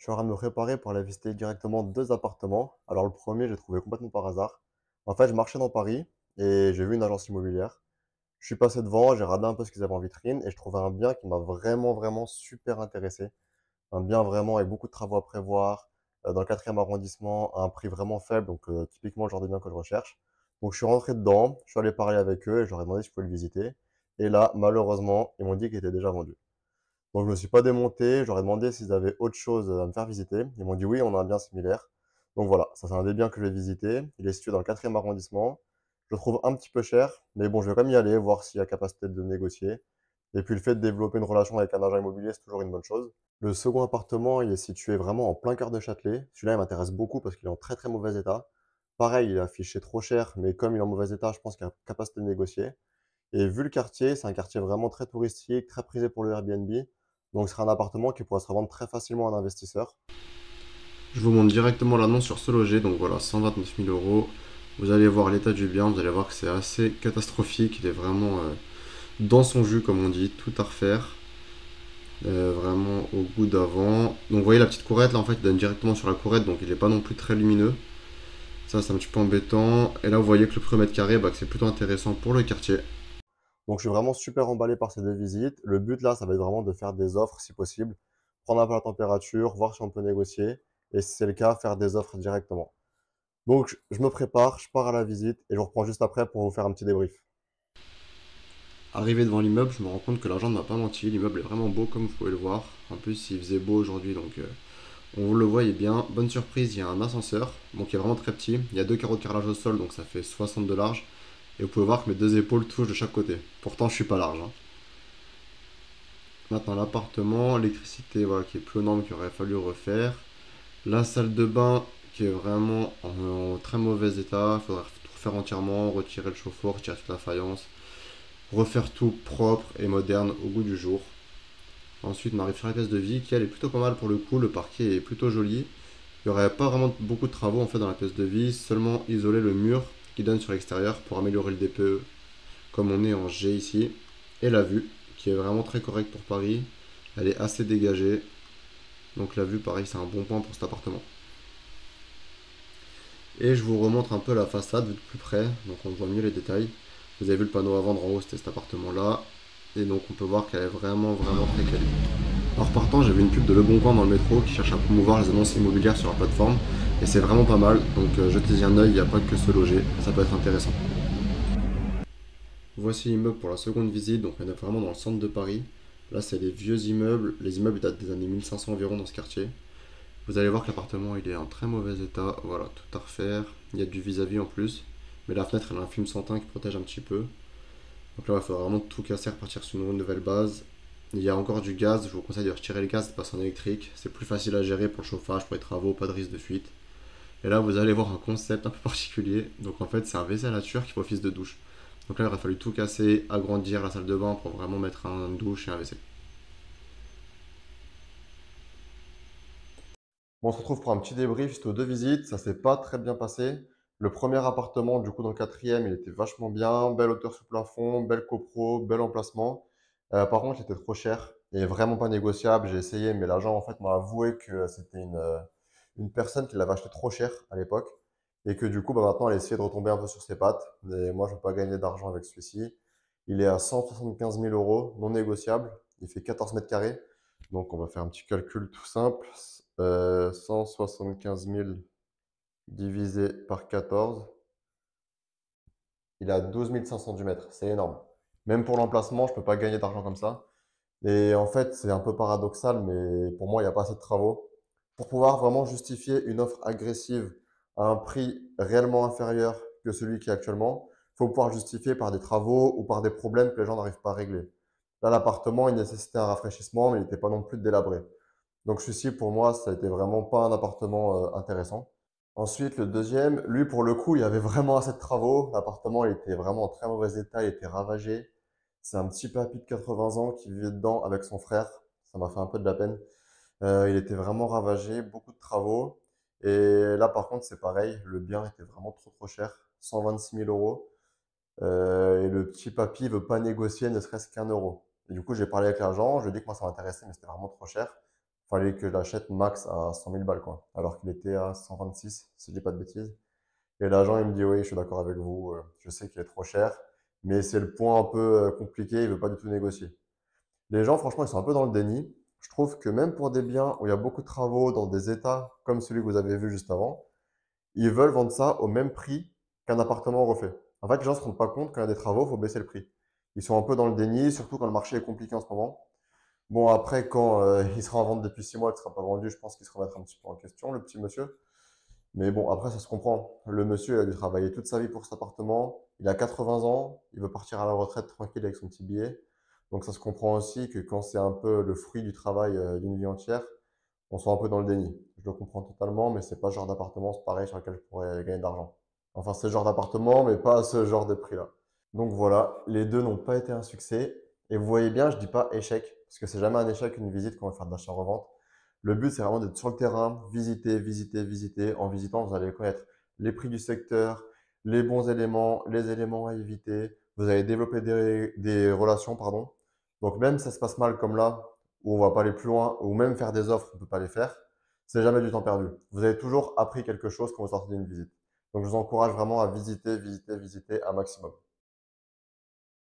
Je suis en train de me préparer pour aller visiter directement deux appartements. Alors le premier, j'ai trouvé complètement par hasard. En fait, je marchais dans Paris et j'ai vu une agence immobilière. Je suis passé devant, j'ai regardé un peu ce qu'ils avaient en vitrine et je trouvais un bien qui m'a vraiment super intéressé. Un bien vraiment avec beaucoup de travaux à prévoir, dans le 4e arrondissement, à un prix vraiment faible, donc typiquement le genre de bien que je recherche. Donc je suis rentré dedans, je suis allé parler avec eux et je leur ai demandé si je pouvais le visiter. Et là, malheureusement, ils m'ont dit qu'il était déjà vendu. Donc je me suis pas démonté, j'aurais demandé s'ils avaient autre chose à me faire visiter. Ils m'ont dit oui, on a un bien similaire. Donc voilà, ça c'est un des biens que je vais visiter. Il est situé dans le 4e arrondissement. Je le trouve un petit peu cher, mais bon, je vais quand même y aller, voir s'il y a capacité de négocier. Et puis le fait de développer une relation avec un agent immobilier, c'est toujours une bonne chose. Le second appartement, il est situé vraiment en plein cœur de Châtelet. Celui-là, il m'intéresse beaucoup parce qu'il est en très mauvais état. Pareil, il est affiché trop cher, mais comme il est en mauvais état, je pense qu'il y a capacité de négocier. Et vu le quartier, c'est un quartier vraiment très touristique, très prisé pour le Airbnb. Donc, ce sera un appartement qui pourra se revendre très facilement à un investisseur. Je vous montre directement l'annonce sur ce loger, donc voilà, 129 000 euros. Vous allez voir l'état du bien, vous allez voir que c'est assez catastrophique, il est vraiment dans son jus comme on dit, tout à refaire. Vraiment au goût d'avant. Donc vous voyez la petite courette là en fait il donne directement sur la courette donc il n'est pas non plus très lumineux. Ça c'est un petit peu embêtant. Et là vous voyez que le prix au mètre carré que c'est plutôt intéressant pour le quartier. Donc, je suis vraiment super emballé par ces deux visites. Le but là, ça va être vraiment de faire des offres si possible, prendre un peu la température, voir si on peut négocier. Et si c'est le cas, faire des offres directement. Donc, je me prépare, je pars à la visite et je vous reprends juste après pour vous faire un petit débrief. Arrivé devant l'immeuble, je me rends compte que l'agent ne m'a pas menti. L'immeuble est vraiment beau comme vous pouvez le voir. En plus il faisait beau aujourd'hui donc on le voyait bien. Bonne surprise, il y a un ascenseur, donc il est vraiment très petit. Il y a deux carreaux de carrelage au sol, donc ça fait 60 de large. Et vous pouvez voir que mes deux épaules touchent de chaque côté. Pourtant, je suis pas large, hein. Maintenant, l'appartement, l'électricité voilà, qui est plus aux normes, qu'il aurait fallu refaire. La salle de bain qui est vraiment en très mauvais état. Il faudrait tout refaire entièrement, retirer le chauffe-eau, retirer toute la faïence. Refaire tout propre et moderne au goût du jour. Ensuite, on arrive sur la pièce de vie qui elle est plutôt pas mal pour le coup. Le parquet est plutôt joli. Il n'y aurait pas vraiment beaucoup de travaux en fait dans la pièce de vie, seulement isoler le mur qui donne sur l'extérieur pour améliorer le DPE, comme on est en G ici, et la vue qui est vraiment très correcte pour Paris. Elle est assez dégagée, donc la vue, pareil, c'est un bon point pour cet appartement. Et je vous remontre un peu la façade de plus près, donc on voit mieux les détails. Vous avez vu le panneau à vendre en haut, c'était cet appartement-là, et donc on peut voir qu'elle est vraiment très quali. En repartant, j'ai vu une pub de Le Bon Coin dans le métro qui cherche à promouvoir les annonces immobilières sur leur plateforme. Et c'est vraiment pas mal, donc jetez-y un œil, il n'y a pas que se loger, ça peut être intéressant. Voici l'immeuble pour la seconde visite, donc on est vraiment dans le centre de Paris. Là, c'est les vieux immeubles, les immeubles datent des années 1500 environ dans ce quartier. Vous allez voir que l'appartement il est en très mauvais état, voilà, tout à refaire. Il y a du vis-à-vis en plus, mais la fenêtre elle a un film sans teint qui protège un petit peu. Donc là, il faudra vraiment tout casser, repartir sur une nouvelle base. Il y a encore du gaz, je vous conseille de retirer le gaz et de passer en électrique. C'est plus facile à gérer pour le chauffage, pour les travaux, pas de risque de fuite. Et là, vous allez voir un concept un peu particulier. Donc en fait, c'est un WC à la turque qui fait office de douche. Donc là, il aurait fallu tout casser, agrandir la salle de bain pour vraiment mettre un douche et un WC. Bon, on se retrouve pour un petit débrief suite aux deux visites. Ça s'est pas très bien passé. Le premier appartement, du coup, dans le quatrième, il était vachement bien. Belle hauteur sous plafond, belle copro, bel emplacement. Par contre, il était trop cher et vraiment pas négociable. J'ai essayé, mais l'agent, en fait, m'a avoué que c'était une personne qui l'avait acheté trop cher à l'époque et que du coup, bah, maintenant, elle essaie de retomber un peu sur ses pattes. Mais moi, je veux pas gagner d'argent avec celui-ci. Il est à 175 000 euros, non négociable. Il fait 14 mètres carrés. Donc, on va faire un petit calcul tout simple. 175 000 divisé par 14, il a 12 500 du mètre. C'est énorme. Même pour l'emplacement, je peux pas gagner d'argent comme ça. Et en fait, c'est un peu paradoxal, mais pour moi, il n'y a pas assez de travaux. Pour pouvoir vraiment justifier une offre agressive à un prix réellement inférieur que celui qui est actuellement, il faut pouvoir justifier par des travaux ou par des problèmes que les gens n'arrivent pas à régler. Là, l'appartement, il nécessitait un rafraîchissement, mais il n'était pas non plus délabré. Donc celui-ci, pour moi, ça a été vraiment pas un appartement intéressant. Ensuite, le deuxième, lui, pour le coup, il y avait vraiment assez de travaux. L'appartement, il était vraiment en très mauvais état, il était ravagé. C'est un petit papy de 80 ans qui vivait dedans avec son frère. Ça m'a fait un peu de la peine. Il était vraiment ravagé, beaucoup de travaux. Et là, par contre, c'est pareil. Le bien était vraiment trop cher. 126 000 euros. Et le petit papy veut pas négocier ne serait-ce qu'un euro. Et du coup, j'ai parlé avec l'agent. Je lui ai dit que moi, ça m'intéressait, mais c'était vraiment trop cher. fallait que je l'achète max à 100 000 balles, quoi. Alors qu'il était à 126, si je dis pas de bêtises. Et l'agent, il me dit, oui, je suis d'accord avec vous, je sais qu'il est trop cher, mais c'est le point un peu compliqué, il veut pas du tout négocier. Les gens, franchement, ils sont un peu dans le déni. Je trouve que même pour des biens où il y a beaucoup de travaux dans des états comme celui que vous avez vu juste avant, ils veulent vendre ça au même prix qu'un appartement refait. En fait, les gens ne se rendent pas compte quand il y a des travaux, il faut baisser le prix. Ils sont un peu dans le déni, surtout quand le marché est compliqué en ce moment. Bon, après, quand il sera en vente depuis 6 mois et qu'il ne sera pas vendu, je pense qu'il se remettra un petit peu en question, le petit monsieur. Mais bon, après, ça se comprend. Le monsieur, il a dû travailler toute sa vie pour cet appartement. Il a 80 ans. Il veut partir à la retraite tranquille avec son petit billet. Donc, ça se comprend aussi que quand c'est un peu le fruit du travail d'une vie entière, on soit un peu dans le déni. Je le comprends totalement, mais c'est pas ce genre d'appartement, c'est pareil, sur lequel je pourrais gagner de l'argent. Enfin, c'est ce genre d'appartement, mais pas à ce genre de prix-là. Donc voilà, les deux n'ont pas été un succès. Et vous voyez bien, je dis pas échec, parce que c'est jamais un échec une visite quand on va faire de l'achat-revente. Le but, c'est vraiment d'être sur le terrain, visiter, visiter, visiter. En visitant, vous allez connaître les prix du secteur, les bons éléments, les éléments à éviter. Vous allez développer des relations, pardon. Donc même si ça se passe mal comme là, où on va pas aller plus loin, ou même faire des offres, on peut pas les faire, c'est jamais du temps perdu. Vous avez toujours appris quelque chose quand vous sortez d'une visite. Donc je vous encourage vraiment à visiter, visiter, visiter un maximum.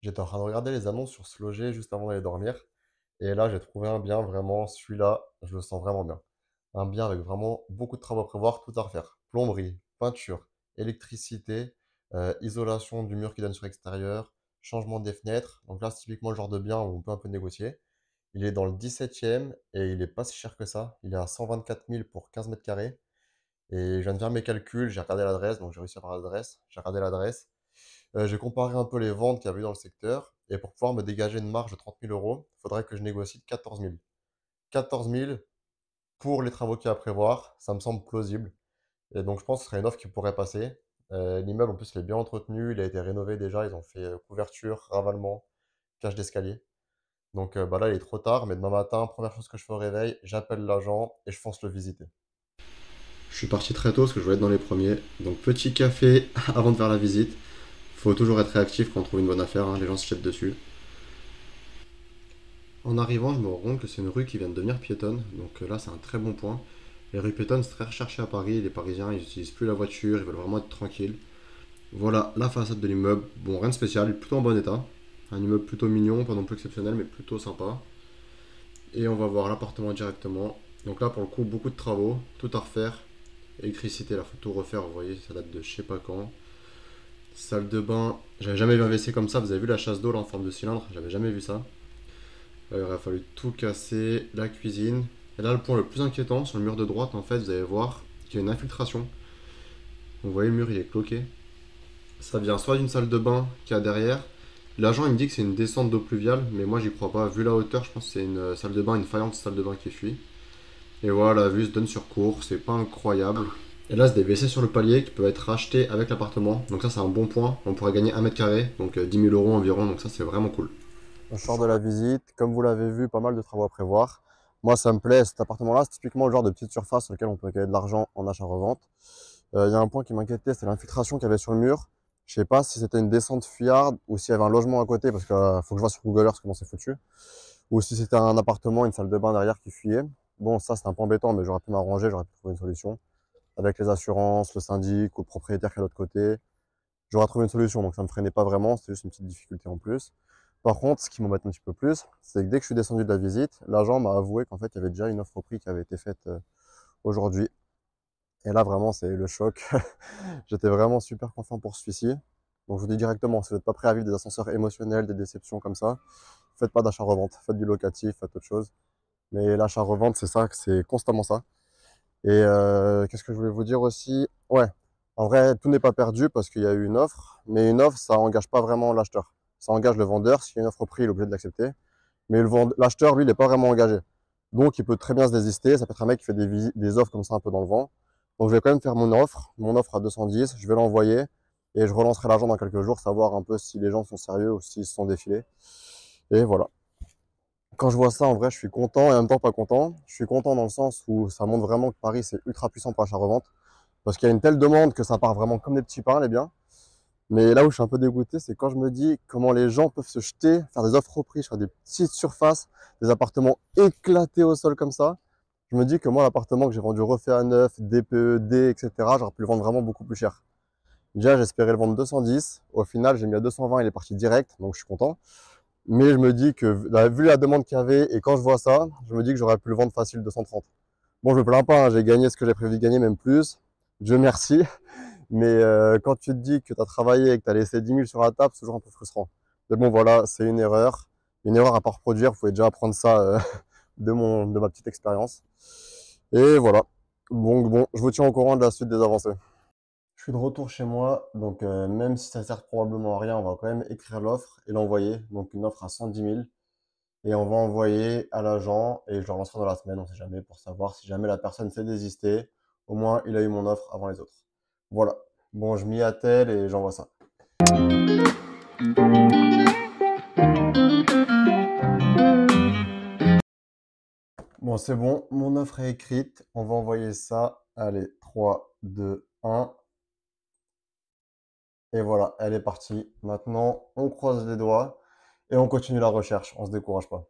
J'étais en train de regarder les annonces sur se loger juste avant d'aller dormir. Et là, j'ai trouvé un bien vraiment, celui-là, je le sens vraiment bien. Un bien avec vraiment beaucoup de travaux à prévoir, tout à refaire. Plomberie, peinture, électricité, isolation du mur qui donne sur l'extérieur, changement des fenêtres. Donc là, c'est typiquement le genre de bien où on peut un peu négocier. Il est dans le 17e et il est pas si cher que ça. Il est à 124 000 pour 15 mètres carrés. Et je viens de faire mes calculs, j'ai regardé l'adresse, donc j'ai réussi à avoir l'adresse. J'ai regardé l'adresse. J'ai comparé un peu les ventes qu'il y avait eu dans le secteur. Et pour pouvoir me dégager une marge de 30 000 euros, il faudrait que je négocie de 14 000. 14 000 pour les travaux qu'il y a à prévoir, ça me semble plausible. Et donc je pense que ce serait une offre qui pourrait passer. L'immeuble en plus il est bien entretenu, il a été rénové déjà, ils ont fait couverture, ravalement, cage d'escalier. Donc bah là il est trop tard, mais demain matin, première chose que je fais au réveil, j'appelle l'agent et je fonce le visiter. Je suis parti très tôt parce que je voulais être dans les premiers. Donc petit café avant de faire la visite. Faut toujours être réactif quand on trouve une bonne affaire, hein, les gens se jettent dessus. En arrivant, je me rends compte que c'est une rue qui vient de devenir piétonne, donc là c'est un très bon point. Les rues piétonnes c'est très recherché à Paris, les Parisiens ils n'utilisent plus la voiture, ils veulent vraiment être tranquilles. Voilà la façade de l'immeuble, bon rien de spécial, plutôt en bon état. Un immeuble plutôt mignon, pas non plus exceptionnel mais plutôt sympa. Et on va voir l'appartement directement. Donc là pour le coup beaucoup de travaux, tout à refaire. Électricité, la faut tout refaire, vous voyez ça date de je sais pas quand. Salle de bain, j'avais jamais vu un WC comme ça, vous avez vu la chasse d'eau là en forme de cylindre, j'avais jamais vu ça. Là, il aurait fallu tout casser, la cuisine. Et là, le point le plus inquiétant, sur le mur de droite, en fait, vous allez voir qu'il y a une infiltration. Vous voyez, le mur, il est cloqué. Ça vient soit d'une salle de bain qu'il y a derrière. L'agent, il me dit que c'est une descente d'eau pluviale, mais moi, j'y crois pas. Vu la hauteur, je pense que c'est une salle de bain, une faïence salle de bain qui fuit. Et voilà, la vue se donne sur cours, c'est pas incroyable. Et là, c'est des WC sur le palier qui peuvent être rachetés avec l'appartement. Donc ça, c'est un bon point. On pourrait gagner 1 mètre carré, donc 10 000 euros environ. Donc ça, c'est vraiment cool. Je sors de la visite, comme vous l'avez vu, pas mal de travaux à prévoir. Moi, ça me plaît, cet appartement-là, c'est typiquement le genre de petite surface sur lequel on peut gagner de l'argent en achat-revente. Il y a un point qui m'inquiétait, c'est l'infiltration qu'il y avait sur le mur. Je sais pas si c'était une descente fuyarde ou s'il y avait un logement à côté, parce qu'il faut que je vois sur Google Earth comment c'est foutu. Ou si c'était un appartement, une salle de bain derrière qui fuyait. Bon, ça, c'est un peu embêtant, mais j'aurais pu m'arranger, j'aurais pu trouver une solution. Avec les assurances, le syndic ou le propriétaire qui est de l'autre côté. J'aurais trouvé une solution, donc ça me freinait pas vraiment, c'était juste une petite difficulté en plus. Par contre, ce qui m'embête un petit peu plus, c'est que dès que je suis descendu de la visite, l'agent m'a avoué qu'en fait, il y avait déjà une offre au prix qui avait été faite aujourd'hui. Et là, vraiment, c'est le choc. J'étais vraiment super confiant pour celui-ci. Donc, je vous dis directement, si vous n'êtes pas prêt à vivre des ascenseurs émotionnels, des déceptions comme ça, faites pas d'achat-revente, faites du locatif, faites autre chose. Mais l'achat-revente, c'est ça, c'est constamment ça. Et qu'est-ce que je voulais vous dire aussi? Ouais, en vrai, tout n'est pas perdu parce qu'il y a eu une offre, mais une offre, ça engage pas vraiment l'acheteur. Ça engage le vendeur. S'il y a une offre au prix, il est obligé de l'accepter. Mais l'acheteur, lui, il n'est pas vraiment engagé. Donc, il peut très bien se désister. Ça peut être un mec qui fait des offres comme ça un peu dans le vent. Donc, je vais quand même faire mon offre à 210. Je vais l'envoyer et je relancerai l'agent dans quelques jours, savoir un peu si les gens sont sérieux ou s'ils se sont défilés. Et voilà. Quand je vois ça, en vrai, je suis content et en même temps pas content. Je suis content dans le sens où ça montre vraiment que Paris, c'est ultra puissant pour l'achat-revente. Parce qu'il y a une telle demande que ça part vraiment comme des petits pains, les biens. Mais là où je suis un peu dégoûté, c'est quand je me dis comment les gens peuvent se jeter, faire des offres au prix sur des petites surfaces, des appartements éclatés au sol comme ça. Je me dis que moi, l'appartement que j'ai vendu refait à neuf, DPE, D, etc., j'aurais pu le vendre vraiment beaucoup plus cher. Déjà, j'espérais le vendre 210. Au final, j'ai mis à 220, il est parti direct, donc je suis content. Mais je me dis que, vu la demande qu'il y avait, et quand je vois ça, je me dis que j'aurais pu le vendre facile 230. Bon, je me plains pas, hein, j'ai gagné ce que j'ai prévu de gagner, même plus. Dieu merci. Mais quand tu te dis que tu as travaillé et que tu as laissé 10 000 sur la table, c'est toujours un peu frustrant. Mais bon, voilà, c'est une erreur. Une erreur à pas reproduire. Vous pouvez déjà apprendre ça de ma petite expérience. Et voilà. Donc bon, je vous tiens au courant de la suite des avancées. Je suis de retour chez moi, donc même si ça sert probablement à rien, on va quand même écrire l'offre et l'envoyer. Donc une offre à 110 000. Et on va envoyer à l'agent et je le relancerai dans la semaine, on sait jamais, pour savoir si jamais la personne s'est désistée. Au moins, il a eu mon offre avant les autres. Voilà. Bon, je m'y attelle et j'envoie ça. Bon, c'est bon, mon offre est écrite. On va envoyer ça. Allez, 3, 2, 1. Et voilà, elle est partie. Maintenant, on croise les doigts et on continue la recherche. On se décourage pas.